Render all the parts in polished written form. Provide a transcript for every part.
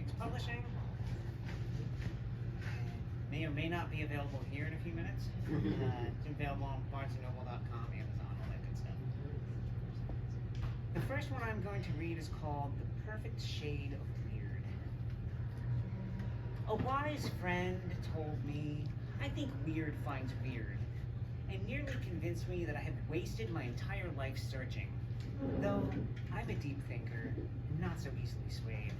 Reads Publishing. May or may not be available here in a few minutes. It's available on BarnesandNoble.com, Amazon, all that good stuff. The first one I'm going to read is called The Perfect Shade of Weird. A wise friend told me, I think weird finds weird, and nearly convinced me that I had wasted my entire life searching. Though I'm a deep thinker, not so easily swayed.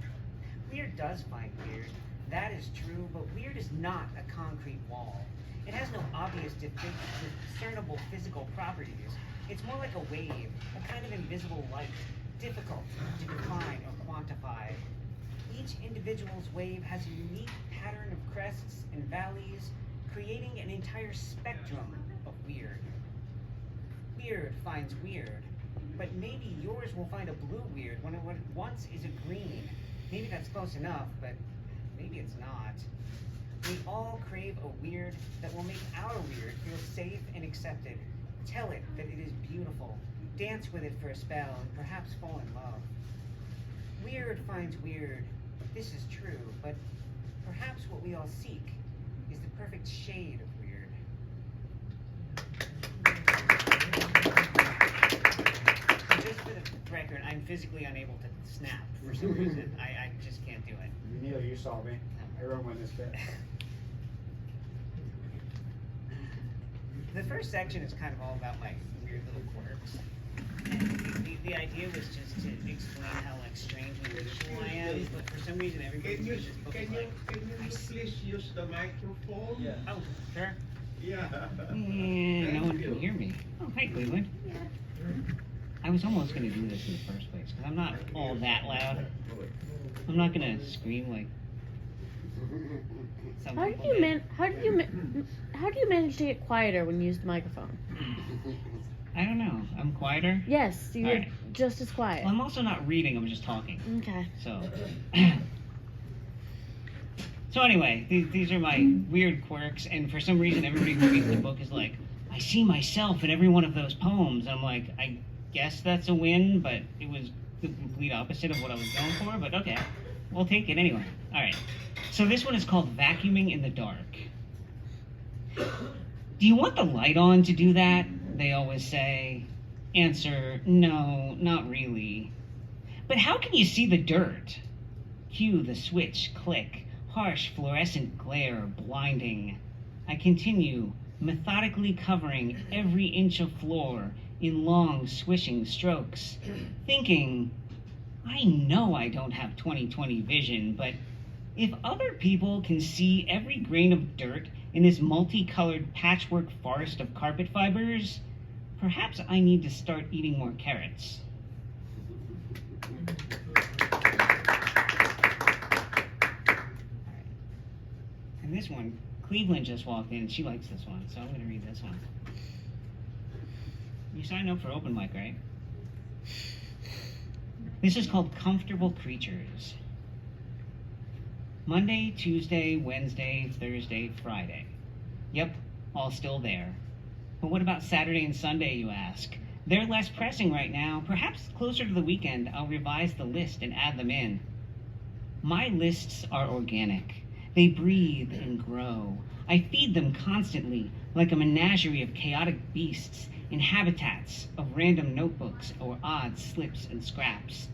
Weird does find weird. That is true, but weird is not a concrete wall. It has no obvious discernible physical properties. It's more like a wave, a kind of invisible light, difficult to define or quantify. Each individual's wave has a unique pattern of crests and valleys, creating an entire spectrum of weird. Weird finds weird, but maybe yours will find a blue weird when it once is a green. Maybe that's close enough, but maybe it's not. We all crave a weird that will make our weird feel safe and accepted. Tell it that it is beautiful. Dance with it for a spell and perhaps fall in love. Weird finds weird. This is true, but perhaps what we all seek is the perfect shade of weird. And just for the record, I'm physically unable to snap for some reason. I just can't do it. Neil, you saw me. I wrote one this bit. The first section is kind of all about my weird little quirks. And the idea was just to explain how like strange and unusual I am, but for some reason everybody Can you, reads this book can is you, like, can you please use the microphone? Yeah. oh, sure. Yeah. No one can hear me. Oh, hi, Cleveland. I was almost going to do this in the first place, because I'm not all that loud. I'm not going to scream like some How do people you did. how do you manage to get quieter when you use the microphone? I don't know. I'm quieter. Yes, you're Alright. just as quiet. Well, I'm also not reading, I'm just talking. Okay. So, so anyway, these are my weird quirks, and for some reason, everybody who reads the book is like, I see myself in every one of those poems. I'm like, I guess that's a win, but it was the complete opposite of what I was going for, but okay, we'll take it anyway. All right, so this one is called Vacuuming in the Dark. Do you want the light on to do that? They always say. Answer, no, not really. But how can you see the dirt? Cue the switch click, harsh fluorescent glare blinding. I continue, methodically covering every inch of floor in long swishing strokes, thinking, I know I don't have 20/20 vision, but if other people can see every grain of dirt in this multicolored patchwork forest of carpet fibers, perhaps I need to start eating more carrots. And this one, Cleveland just walked in. She likes this one, so I'm going to read this one. You signed up for open mic, right? This is called Comfortable Creatures. Monday, Tuesday, Wednesday, Thursday, Friday. Yep, all still there. But what about Saturday and Sunday, you ask? They're less pressing right now. Perhaps closer to the weekend, I'll revise the list and add them in. My lists are organic. They breathe and grow. I feed them constantly, like a menagerie of chaotic beasts in habitats of random notebooks or odd slips and scraps.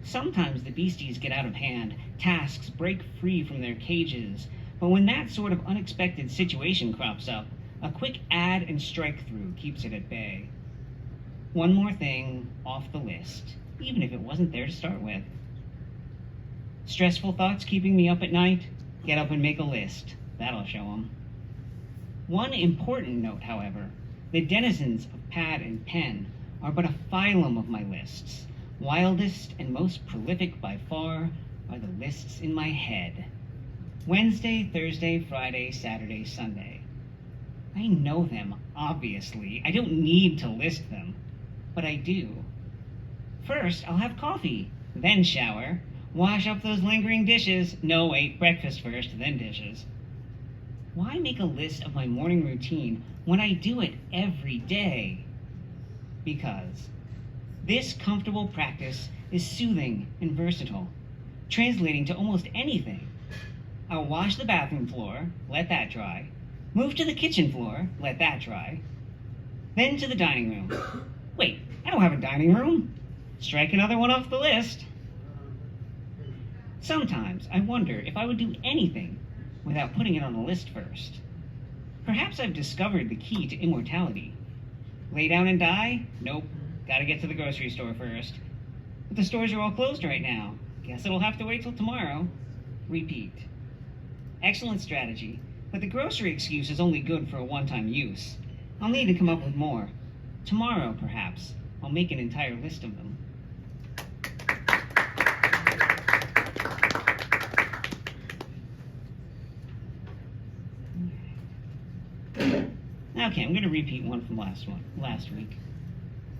Sometimes the beasties get out of hand, tasks break free from their cages, but when that sort of unexpected situation crops up, a quick add and strike through keeps it at bay. One more thing off the list, even if it wasn't there to start with. Stressful thoughts keeping me up at night? Get up and make a list. That'll show 'em. One important note, however, the denizens of pad and pen are but a phylum of my lists. Wildest and most prolific by far are the lists in my head. Wednesday, Thursday, Friday, Saturday, Sunday. I know them, obviously. I don't need to list them, but I do. First, I'll have coffee, then shower, wash up those lingering dishes. No, wait, breakfast first, then dishes. Why make a list of my morning routine when I do it every day? Because this comfortable practice is soothing and versatile. translating to almost anything. I'll wash the bathroom floor, let that dry. Move to the kitchen floor, let that dry. Then to the dining room. Wait, I don't have a dining room. Strike another one off the list. Sometimes I wonder if I would do anything without putting it on a list first. Perhaps I've discovered the key to immortality. Lay down and die? Nope. Gotta get to the grocery store first. But the stores are all closed right now. Guess it'll have to wait till tomorrow. Repeat. Excellent strategy, but the grocery excuse is only good for a one-time use. I'll need to come up with more. Tomorrow, perhaps, I'll make an entire list of them. Okay, I'm going to repeat one from last week.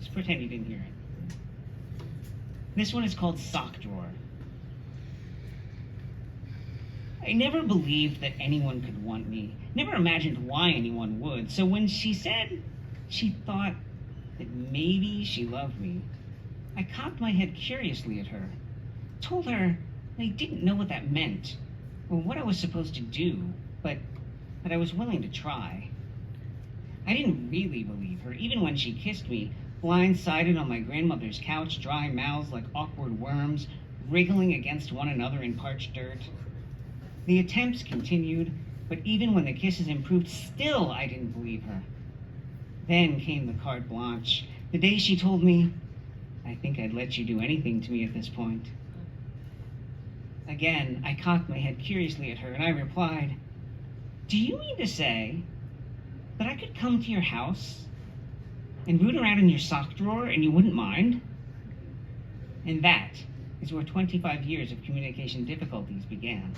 Just pretend you didn't hear it. This one is called Sock Drawer. I never believed that anyone could want me. Never imagined why anyone would. So when she said she thought that maybe she loved me, I cocked my head curiously at her. Told her I didn't know what that meant or what I was supposed to do, but that I was willing to try. I didn't really believe her, even when she kissed me, blindsided on my grandmother's couch, dry mouths like awkward worms, wriggling against one another in parched dirt. The attempts continued, but even when the kisses improved, still I didn't believe her. Then came the carte blanche, the day she told me, I think I'd let you do anything to me at this point. Again, I cocked my head curiously at her, and I replied, do you mean to say that I could come to your house and root around in your sock drawer and you wouldn't mind? And that is where 25 years of communication difficulties began.